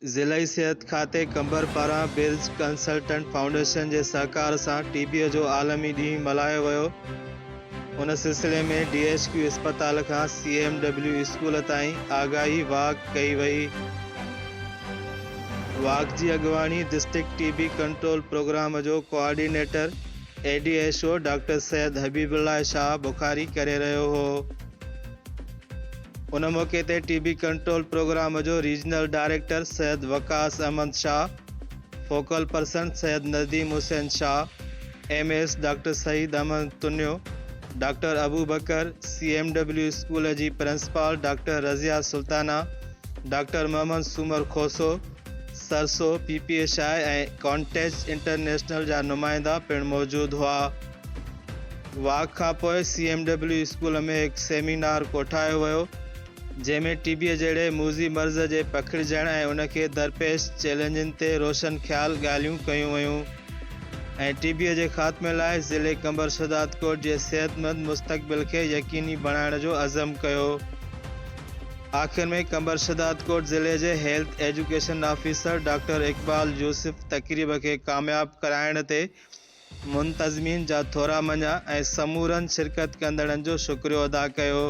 ज़िलाई सिहत खाते कंबर पारां बिल्स कंसल्टेंट फाउंडेशन जे सहकार सां टीबीअ जो आलमी ॾींहुं मल्हायो वियो। उन सिलसिले में DHQ अस्पताल खां CMW स्कूल ताईं आगाही वाक कई वई। वाक जी अॻवानी डिस्ट्रिक्ट टीबी कंट्रोल प्रोग्राम जो coordinator ADSO doctor Syed Habibullah Shah Bukhari करे रहियो हो। उन मौके ते टीबी कंट्रोल प्रोग्राम जो regional director Syed Waqas Ahmed Shah, focal person Syed Nadeem Hussain Shah, MS doctor Saeed Ahmed Tunio, doctor Abu Bakar, CMW school जी principal doctor Razia Sultana, doctor Mohammad Soomar Khoso, सरसो PPSI ऐं कॉन्टेज इंटरनेशनल जा नुमाइंदा पिण मौजूद हुआ। वाक खां पोइ CMW स्कूल में हिकु सेमिनार कोठायो वियो जंहिंमें टीबीअ जहिड़े मूज़ी मर्ज़ जे पखिड़िजण ऐं उनखे दरपेश चैलेंजनि ते रोशन ख़्याल ॻाल्हियूं कयूं वयूं ऐं टीबीअ जे ख़ात्मे लाइ ज़िले कंबर शदादकोट जे सेहतमंद मुस्तक़बिल खे यकीनी बणाइण जो अज़म कयो। आख़िर में कंबर शदादकोट ज़िले जे health education officer doctor Iqbal Yousuf तक़रीब खे कामयाब कराइण ते मुंतज़मीन जा थोरा मञा ऐं समूरनि शिरकत कंदड़नि जो शुक्रियो अदा कयो।